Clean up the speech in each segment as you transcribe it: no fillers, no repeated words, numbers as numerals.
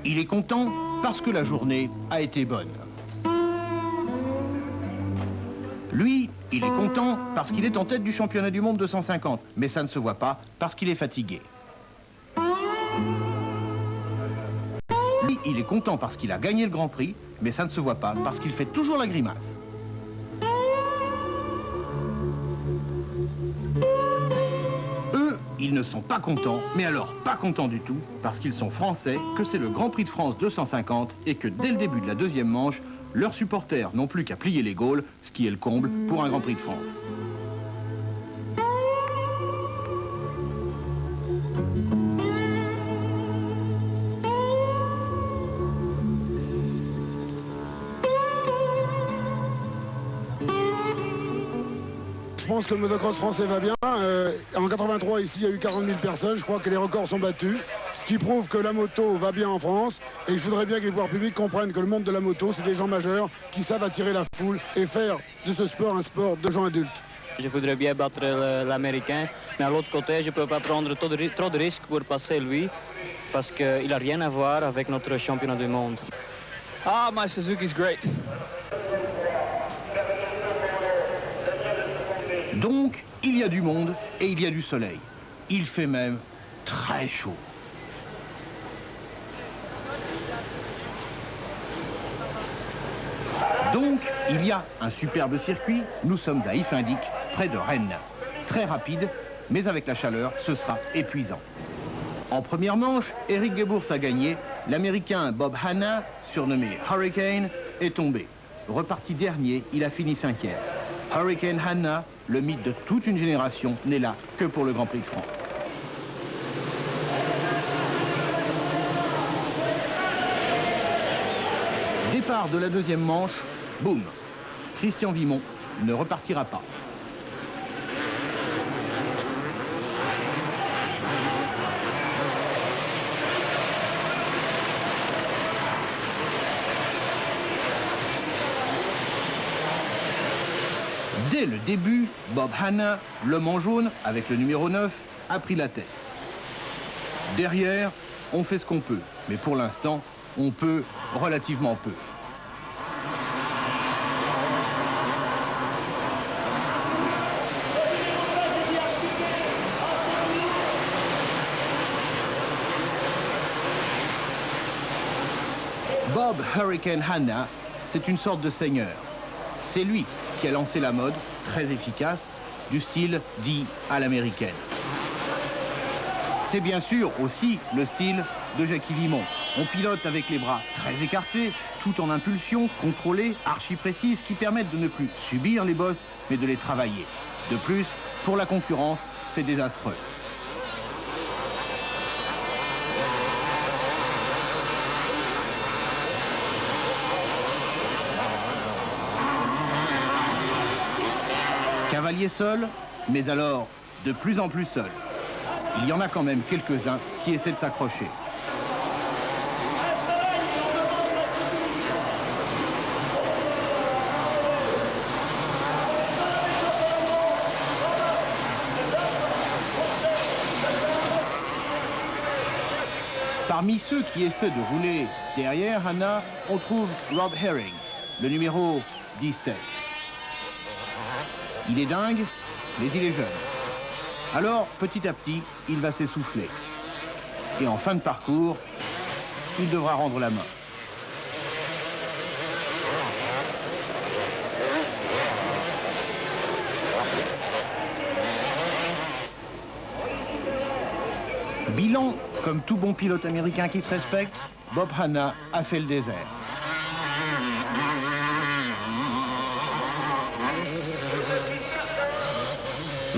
il est content parce que la journée a été bonne. Lui, il est content parce qu'il est en tête du championnat du monde 250, mais ça ne se voit pas parce qu'il est fatigué. Lui, il est content parce qu'il a gagné le Grand Prix, mais ça ne se voit pas parce qu'il fait toujours la grimace. Eux, ils ne sont pas contents, mais alors pas contents du tout, parce qu'ils sont français, que c'est le Grand Prix de France 250 et que dès le début de la deuxième manche, leurs supporters n'ont plus qu'à plier les Gaules, ce qui est le comble pour un Grand Prix de France. Je pense que le motocross français va bien. En 83, ici, il y a eu 40 000 personnes. Je crois que les records sont battus. Ce qui prouve que la moto va bien en France. Et je voudrais bien que les pouvoirs publics comprennent que le monde de la moto, c'est des gens majeurs qui savent attirer la foule et faire de ce sport un sport de gens adultes. Je voudrais bien battre l'Américain, mais à l'autre côté, je ne peux pas prendre trop de risques pour passer lui, parce qu'il n'a rien à voir avec notre championnat du monde. Ah, my Suzuki's great. Donc, il y a du monde et il y a du soleil. Il fait même très chaud. Donc, il y a un superbe circuit. Nous sommes à Ifindic, près de Rennes. Très rapide, mais avec la chaleur, ce sera épuisant. En première manche, Eric Gebours a gagné. L'Américain Bob Hanna, surnommé Hurricane, est tombé. Reparti dernier, il a fini 5e. Hurricane Hanna, le mythe de toute une génération, n'est là que pour le Grand Prix de France. Départ de la deuxième manche, boum. Christian Vimont ne repartira pas. Dès le début, Bob Hanna, l'homme en jaune, avec le numéro 9, a pris la tête. Derrière, on fait ce qu'on peut, mais pour l'instant, on peut relativement peu. Bob Hurricane Hanna, c'est une sorte de seigneur. C'est lui qui a lancé la mode, très efficace, du style dit à l'américaine. C'est bien sûr aussi le style de Jackie Vimont. On pilote avec les bras très écartés, tout en impulsion, contrôlée, archi précise, qui permettent de ne plus subir les bosses, mais de les travailler. De plus, pour la concurrence, c'est désastreux. Cavalier seul, mais alors de plus en plus seul. Il y en a quand même quelques-uns qui essaient de s'accrocher. Parmi ceux qui essaient de rouler derrière Hanna, on trouve Rob Herring, le numéro 17. Il est dingue, mais il est jeune. Alors, petit à petit, il va s'essouffler. Et en fin de parcours, il devra rendre la main. Bilan, comme tout bon pilote américain qui se respecte, Bob Hanna a fait le désert.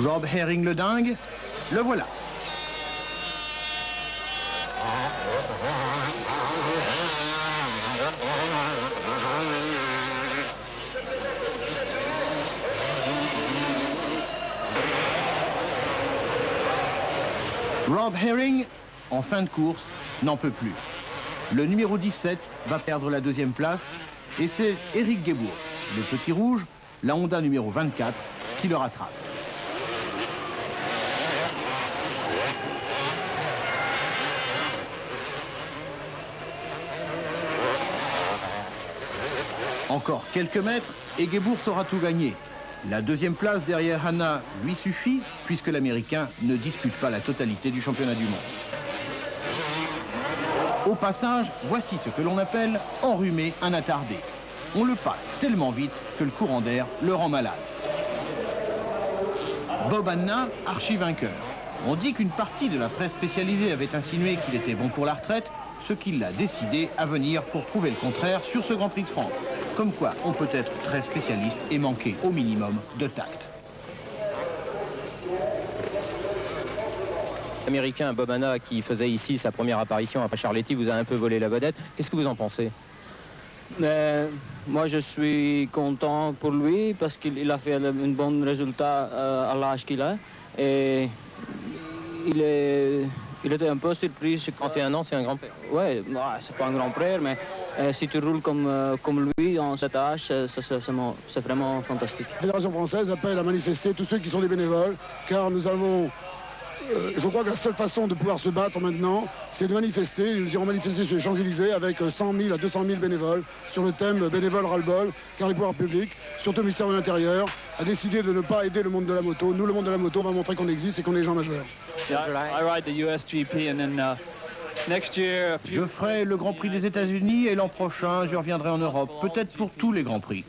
Rob Herring le dingue, le voilà. Rob Herring, en fin de course, n'en peut plus. Le numéro 17 va perdre la deuxième place et c'est Eric Gebours, le petit rouge, la Honda numéro 24, qui le rattrape. Encore quelques mètres et Gebourg aura tout gagné. La deuxième place derrière Hanna lui suffit puisque l'Américain ne dispute pas la totalité du championnat du monde. Au passage, voici ce que l'on appelle enrhumer un attardé. On le passe tellement vite que le courant d'air le rend malade. Bob Hanna, archi-vainqueur. On dit qu'une partie de la presse spécialisée avait insinué qu'il était bon pour la retraite, ce qui l'a décidé à venir pour prouver le contraire sur ce Grand Prix de France. Comme quoi, on peut être très spécialiste et manquer au minimum de tact. L'Américain Bob Hanna, qui faisait ici sa première apparition après Charletti, vous a un peu volé la vedette. Qu'est-ce que vous en pensez? Moi, je suis content pour lui parce qu'il a fait un bon résultat à l'âge qu'il a. Et il était un peu surpris. 31 ans, c'est un grand-père. Oui, c'est pas un grand-père, mais si tu roules comme lui en cet âge, c'est vraiment fantastique. La Fédération française appelle à manifester tous ceux qui sont des bénévoles, car nous avons... je crois que la seule façon de pouvoir se battre maintenant, c'est de manifester. Nous irons manifester sur les Champs-Élysées avec 100 000 à 200 000 bénévoles sur le thème bénévoles ras-le-bol, car les pouvoirs publics, surtout le ministère de l'Intérieur, a décidé de ne pas aider le monde de la moto. Nous, le monde de la moto, on va montrer qu'on existe et qu'on est des gens majeurs. Yeah, I ride the USGP and then next year... Je ferai le Grand Prix des États-Unis et l'an prochain, je reviendrai en Europe, peut-être pour tous les Grands Prix.